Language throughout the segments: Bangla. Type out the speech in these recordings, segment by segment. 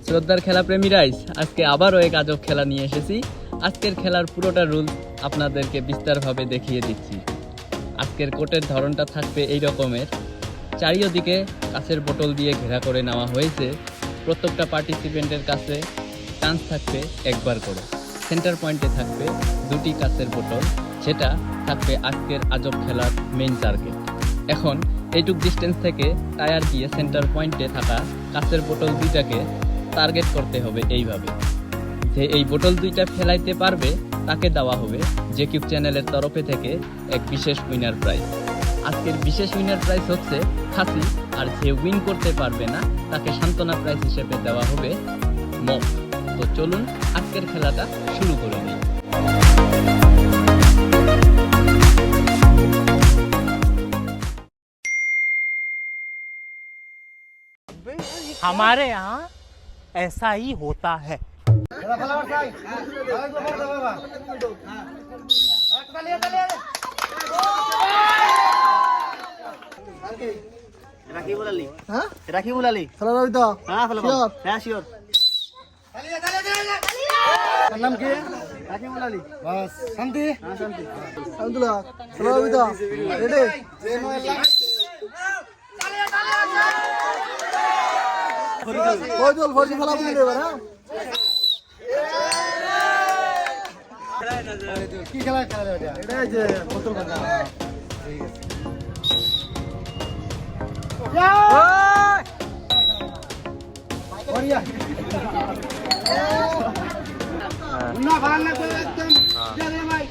শ্রদ্ধার খেলাপ্রেমীরাইস, আজকে আবারও এক আজব খেলা নিয়ে এসেছি। আজকের খেলার পুরোটা রুল আপনাদেরকে বিস্তারভাবে দেখিয়ে দিচ্ছি। আজকের কোর্টের ধরনটা থাকবে এই রকমের। চারিদিকে কাঁচের বোতল দিয়ে ঘেরা করে নেওয়া হয়েছে। প্রত্যেকটা পার্টিসিপেন্টের কাছে চান্স থাকবে একবার করে। সেন্টার পয়েন্টে থাকবে দুটি কাঁচের বোতল, যেটা থাকবে আজকের আজব খেলার মেইন টার্গেট। এখন এইটুক ডিস্টেন্স থেকে টায়ার দিয়ে সেন্টার পয়েন্টে থাকা কাঁচের বোতল দুইটাকে টার্গেট করতে হবে এইভাবে। যে এই বোতল দুইটা ফেলাইতে পারবে তাকে দেওয়া হবে যে কিউব চ্যানেলের তরফে থেকে এক বিশেষ উইনার প্রাইজ। আজকের বিশেষ উইনার প্রাইজ হচ্ছে খাসি, আর যে উইন করতে পারবে না তাকে সান্ত্বনা প্রাইজ হিসেবে দেওয়া হবে মগ। তো চলুন আজকের খেলাটা শুরু করে নিই। हमारे यहाँ ऐसा ही होता है। রাখি বলালি হ্যাঁ রাখি বলালি খেলা রবি তো হ্যাঁ ফলো শিওর হ্যাঁ শিওর তার নাম কি রাখি বলালি বাস শান্তি হ্যাঁ শান্তি আলহামদুলিল্লাহ খেলা রবি তো রেডি ফজল ফজল খেলা আপনি দেবেন হ্যাঁ কি খেলা খেলা এটা এটা যে বোতল বাঁধা ঠিক আছে बढ़िया ना भागना तो एकदम जल्दी भाई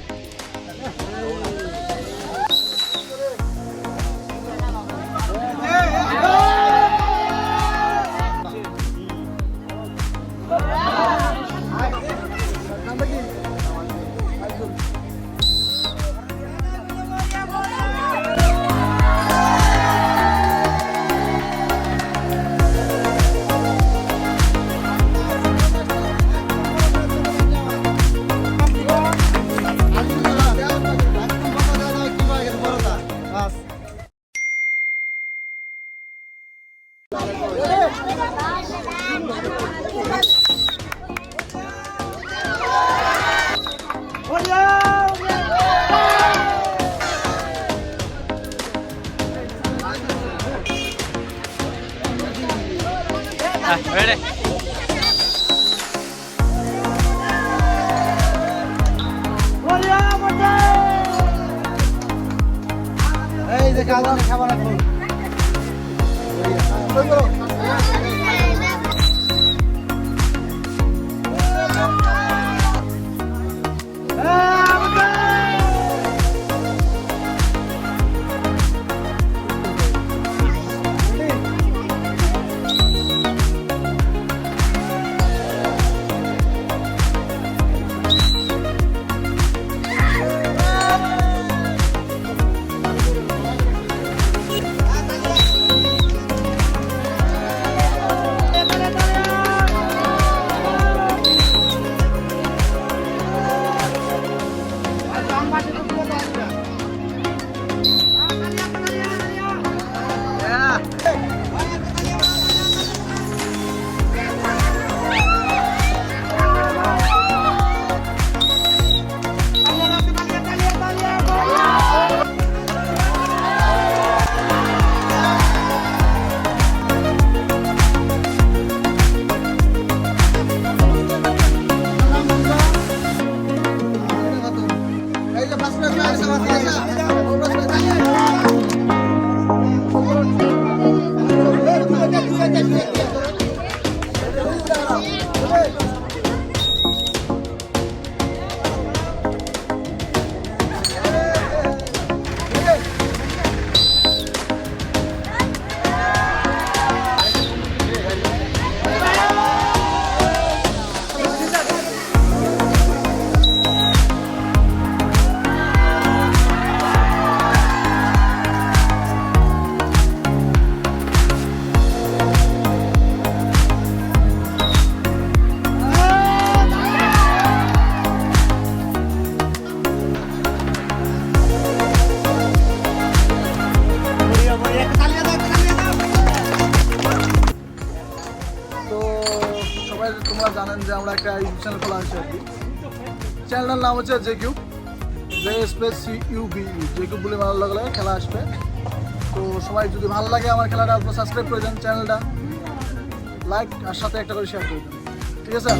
Ready? এই যে খাবার এখন সবাই তোমরা জানেন যে আমরা একটা ইউটিউব চ্যানেল খোলা হয়েছে আর কি। চ্যানেলটার নাম হচ্ছে জেকিউব, JSPCUBE, জেকিউব বলে ভালো লাগলে খেলা আসবে। তো সবাই যদি ভালো লাগে আমার খেলাটা আপনারা সাবস্ক্রাইব করে দেন, চ্যানেলটা লাইক আর সাথে একটা করে শেয়ার করে দেন, ঠিক আছে?